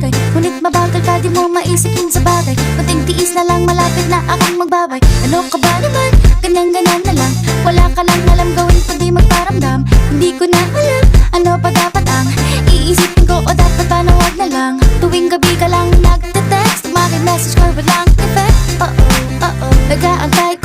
bagay. Ngunit mabagal ka, di mo maisip yun sa bagay. Kunting tiis na lang, malapit na akong magbabay. Ano ka ba naman? Ganyan-ganyan na lang. Wala ka lang alam gawin kundi magparamdam. Hindi ko na alam, ano pa dapat ang iisipin ko o dapat ba na wag na lang. Tuwing gabi ka lang nagte-text, message ko walang effect. Oo, nag-aantay